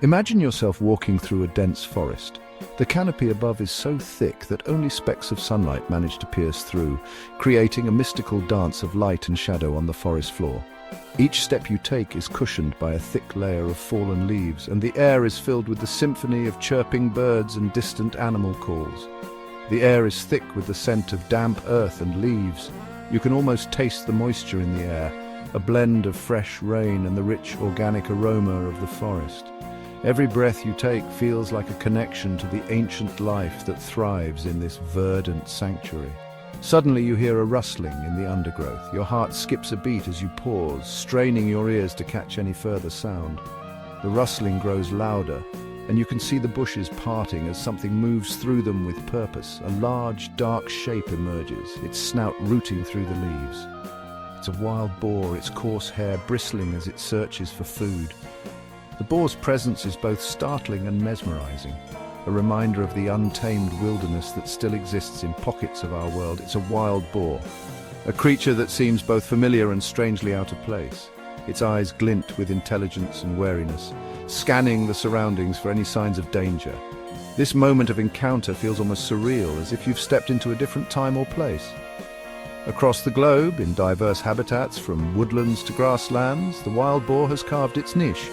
Imagine yourself walking through a dense forest. The canopy above is so thick that only specks of sunlight manage to pierce through, creating a mystical dance of light and shadow on the forest floor. Each step you take is cushioned by a thick layer of fallen leaves, and the air is filled with the symphony of chirping birds and distant animal calls. The air is thick with the scent of damp earth and leaves. You can almost taste the moisture in the air, a blend of fresh rain and the rich organic aroma of the forest. Every breath you take feels like a connection to the ancient life that thrives in this verdant sanctuary. Suddenly you hear a rustling in the undergrowth. Your heart skips a beat as you pause, straining your ears to catch any further sound. The rustling grows louder, and you can see the bushes parting as something moves through them with purpose. A large, dark shape emerges, its snout rooting through the leaves. It's a wild boar, its coarse hair bristling as it searches for food. The boar's presence is both startling and mesmerizing, a reminder of the untamed wilderness that still exists in pockets of our world. It's a wild boar, a creature that seems both familiar and strangely out of place. Its eyes glint with intelligence and wariness, scanning the surroundings for any signs of danger. This moment of encounter feels almost surreal, as if you've stepped into a different time or place. Across the globe, in diverse habitats from woodlands to grasslands, the wild boar has carved its niche.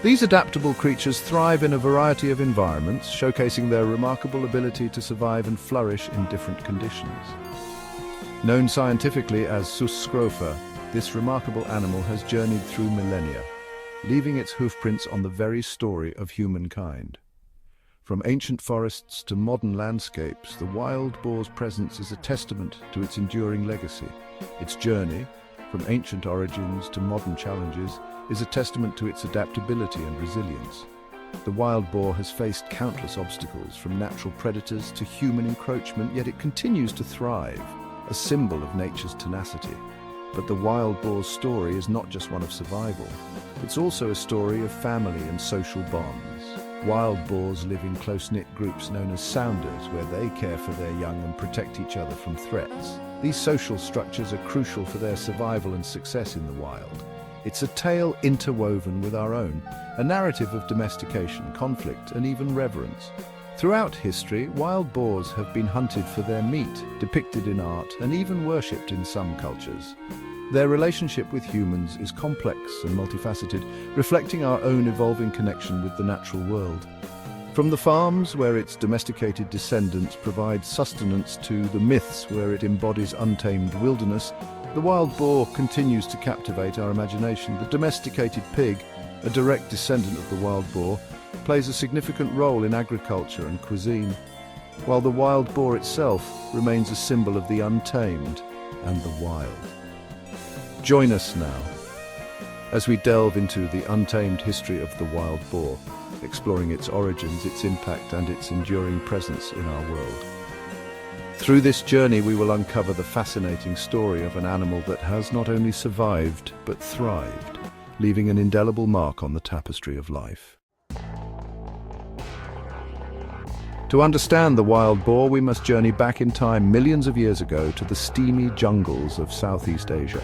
These adaptable creatures thrive in a variety of environments, showcasing their remarkable ability to survive and flourish in different conditions. Known scientifically as Sus scrofa, this remarkable animal has journeyed through millennia, leaving its hoofprints on the very story of humankind. From ancient forests to modern landscapes, the wild boar's presence is a testament to its enduring legacy. Its journey, from ancient origins to modern challenges, is a testament to its adaptability and resilience. The wild boar has faced countless obstacles, from natural predators to human encroachment, yet it continues to thrive, a symbol of nature's tenacity. But the wild boar's story is not just one of survival. It's also a story of family and social bonds. Wild boars live in close-knit groups known as sounders, where they care for their young and protect each other from threats. These social structures are crucial for their survival and success in the wild. It's a tale interwoven with our own, a narrative of domestication, conflict, and even reverence. Throughout history, wild boars have been hunted for their meat, depicted in art, and even worshipped in some cultures. Their relationship with humans is complex and multifaceted, reflecting our own evolving connection with the natural world. From the farms where its domesticated descendants provide sustenance to the myths where it embodies untamed wilderness, the wild boar continues to captivate our imagination. The domesticated pig, a direct descendant of the wild boar, plays a significant role in agriculture and cuisine, while the wild boar itself remains a symbol of the untamed and the wild. Join us now as we delve into the untamed history of the wild boar, exploring its origins, its impact, and its enduring presence in our world. Through this journey, we will uncover the fascinating story of an animal that has not only survived, but thrived, leaving an indelible mark on the tapestry of life. To understand the wild boar, we must journey back in time millions of years ago to the steamy jungles of Southeast Asia.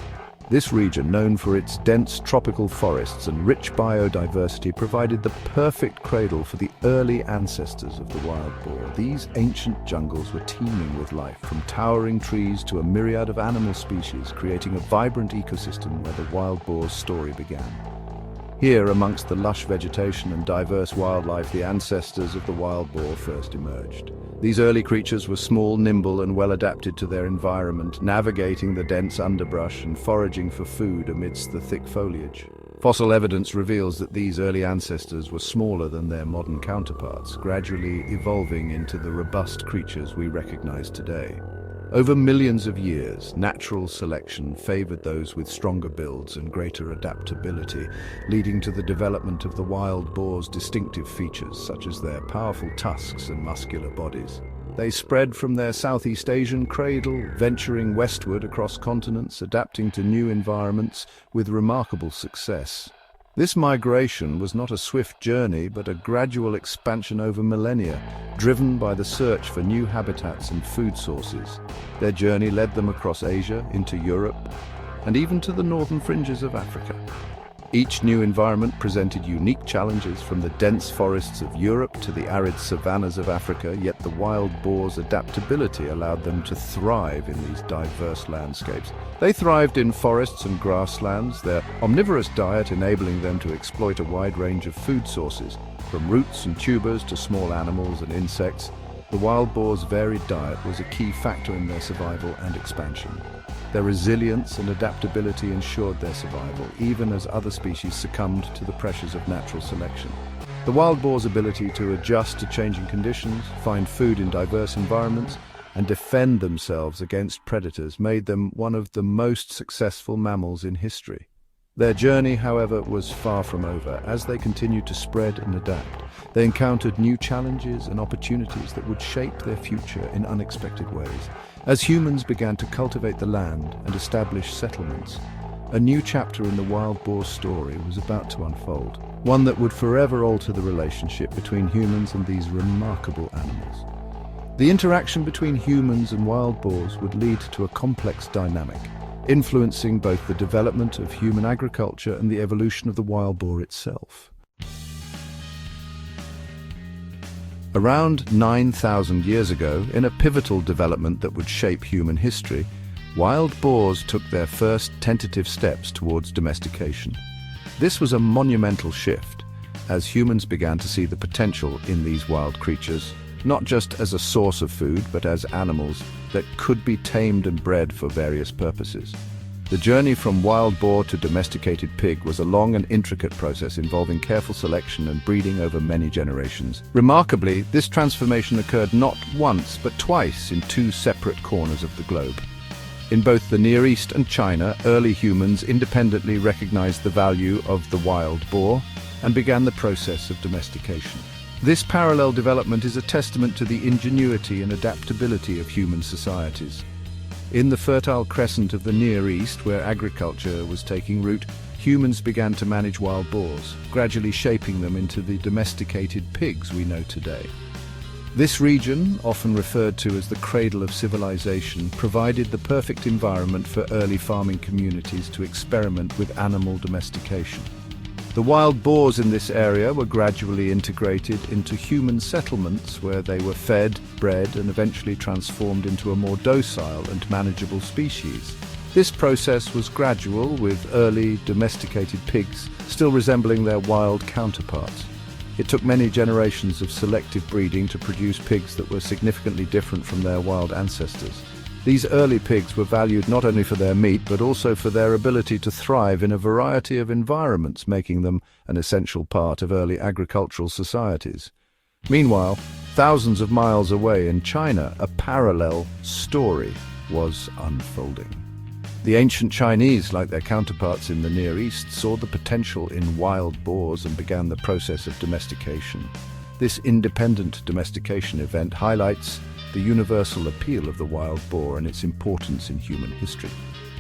This region, known for its dense tropical forests and rich biodiversity, provided the perfect cradle for the early ancestors of the wild boar. These ancient jungles were teeming with life, from towering trees to a myriad of animal species, creating a vibrant ecosystem where the wild boar's story began. Here, amongst the lush vegetation and diverse wildlife, the ancestors of the wild boar first emerged. These early creatures were small, nimble, and well adapted to their environment, navigating the dense underbrush and foraging for food amidst the thick foliage. Fossil evidence reveals that these early ancestors were smaller than their modern counterparts, gradually evolving into the robust creatures we recognize today. Over millions of years, natural selection favored those with stronger builds and greater adaptability, leading to the development of the wild boar's distinctive features, such as their powerful tusks and muscular bodies. They spread from their Southeast Asian cradle, venturing westward across continents, adapting to new environments with remarkable success. This migration was not a swift journey, but a gradual expansion over millennia, driven by the search for new habitats and food sources. Their journey led them across Asia, into Europe, and even to the northern fringes of Africa. Each new environment presented unique challenges, from the dense forests of Europe to the arid savannas of Africa, yet the wild boar's adaptability allowed them to thrive in these diverse landscapes. They thrived in forests and grasslands, their omnivorous diet enabling them to exploit a wide range of food sources, from roots and tubers to small animals and insects. The wild boar's varied diet was a key factor in their survival and expansion. Their resilience and adaptability ensured their survival, even as other species succumbed to the pressures of natural selection. The wild boar's ability to adjust to changing conditions, find food in diverse environments, and defend themselves against predators made them one of the most successful mammals in history. Their journey, however, was far from over. As they continued to spread and adapt, they encountered new challenges and opportunities that would shape their future in unexpected ways. As humans began to cultivate the land and establish settlements, a new chapter in the wild boar's story was about to unfold, one that would forever alter the relationship between humans and these remarkable animals. The interaction between humans and wild boars would lead to a complex dynamic, influencing both the development of human agriculture and the evolution of the wild boar itself. Around 9,000 years ago, in a pivotal development that would shape human history, wild boars took their first tentative steps towards domestication. This was a monumental shift, as humans began to see the potential in these wild creatures, not just as a source of food, but as animals that could be tamed and bred for various purposes. The journey from wild boar to domesticated pig was a long and intricate process involving careful selection and breeding over many generations. Remarkably, this transformation occurred not once but twice in two separate corners of the globe. In both the Near East and China, early humans independently recognized the value of the wild boar and began the process of domestication. This parallel development is a testament to the ingenuity and adaptability of human societies. In the Fertile Crescent of the Near East, where agriculture was taking root, humans began to manage wild boars, gradually shaping them into the domesticated pigs we know today. This region, often referred to as the cradle of civilization, provided the perfect environment for early farming communities to experiment with animal domestication. The wild boars in this area were gradually integrated into human settlements, where they were fed, bred, and eventually transformed into a more docile and manageable species. This process was gradual, with early domesticated pigs still resembling their wild counterparts. It took many generations of selective breeding to produce pigs that were significantly different from their wild ancestors. These early pigs were valued not only for their meat, but also for their ability to thrive in a variety of environments, making them an essential part of early agricultural societies. Meanwhile, thousands of miles away in China, a parallel story was unfolding. The ancient Chinese, like their counterparts in the Near East, saw the potential in wild boars and began the process of domestication. This independent domestication event highlights the universal appeal of the wild boar and its importance in human history.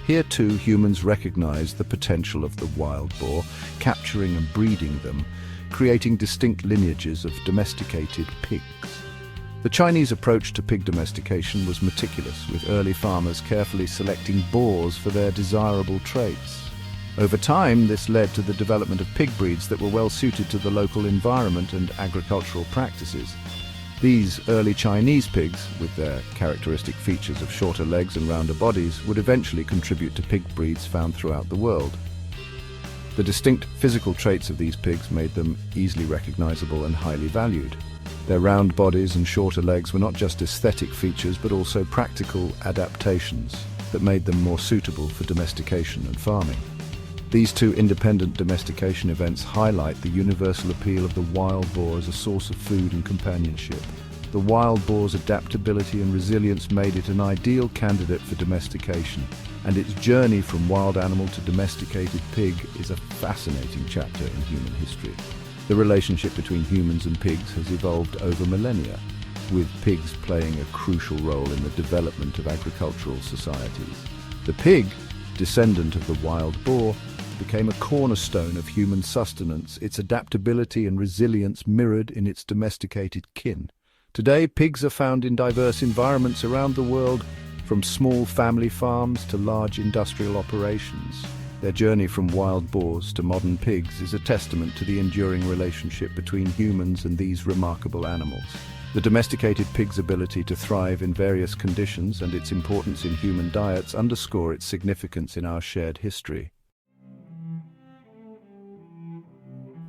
Here too, humans recognized the potential of the wild boar, capturing and breeding them, creating distinct lineages of domesticated pigs. The Chinese approach to pig domestication was meticulous, with early farmers carefully selecting boars for their desirable traits. Over time, this led to the development of pig breeds that were well suited to the local environment and agricultural practices. These early Chinese pigs, with their characteristic features of shorter legs and rounder bodies, would eventually contribute to pig breeds found throughout the world. The distinct physical traits of these pigs made them easily recognizable and highly valued. Their round bodies and shorter legs were not just aesthetic features, but also practical adaptations that made them more suitable for domestication and farming. These two independent domestication events highlight the universal appeal of the wild boar as a source of food and companionship. The wild boar's adaptability and resilience made it an ideal candidate for domestication, and its journey from wild animal to domesticated pig is a fascinating chapter in human history. The relationship between humans and pigs has evolved over millennia, with pigs playing a crucial role in the development of agricultural societies. The pig, descendant of the wild boar, became a cornerstone of human sustenance, its adaptability and resilience mirrored in its domesticated kin. Today, pigs are found in diverse environments around the world, from small family farms to large industrial operations. Their journey from wild boars to modern pigs is a testament to the enduring relationship between humans and these remarkable animals. The domesticated pig's ability to thrive in various conditions and its importance in human diets underscore its significance in our shared history.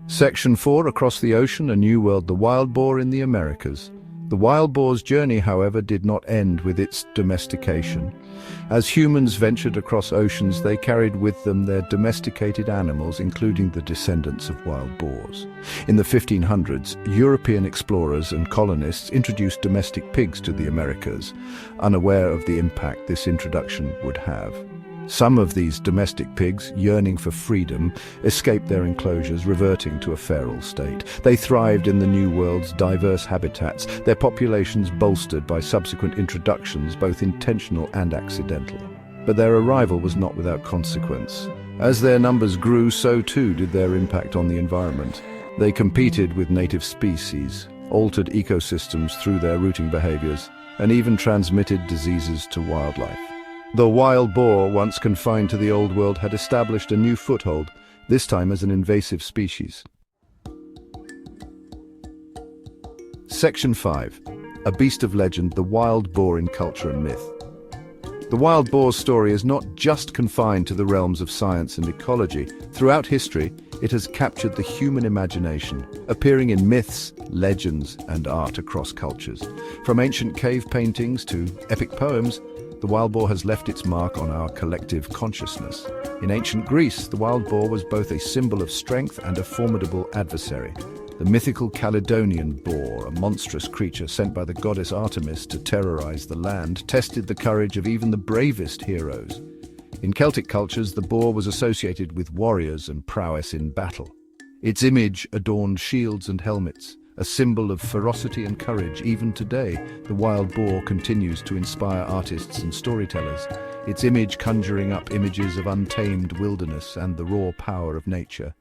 Section 4. Across the Ocean, a New World. The wild boar in the Americas. The wild boar's journey, however, did not end with its domestication. As humans ventured across oceans, they carried with them their domesticated animals, including the descendants of wild boars. In the 1500s, European explorers and colonists introduced domestic pigs to the Americas, unaware of the impact this introduction would have. Some of these domestic pigs, yearning for freedom, escaped their enclosures, reverting to a feral state. They thrived in the New World's diverse habitats, their populations bolstered by subsequent introductions, both intentional and accidental. But their arrival was not without consequence. As their numbers grew, so too did their impact on the environment. They competed with native species, altered ecosystems through their rooting behaviors, and even transmitted diseases to wildlife. The wild boar, once confined to the Old World, had established a new foothold, this time as an invasive species. Section 5. A beast of legend, the wild boar in culture and myth. The wild boar's story is not just confined to the realms of science and ecology. Throughout history, it has captured the human imagination, appearing in myths, legends, and art across cultures. From ancient cave paintings to epic poems, the wild boar has left its mark on our collective consciousness. In ancient Greece, the wild boar was both a symbol of strength and a formidable adversary. The mythical Caledonian boar, a monstrous creature sent by the goddess Artemis to terrorize the land, tested the courage of even the bravest heroes. In Celtic cultures, the boar was associated with warriors and prowess in battle. Its image adorned shields and helmets, a symbol of ferocity and courage. Even today, the wild boar continues to inspire artists and storytellers, its image conjuring up images of untamed wilderness and the raw power of nature.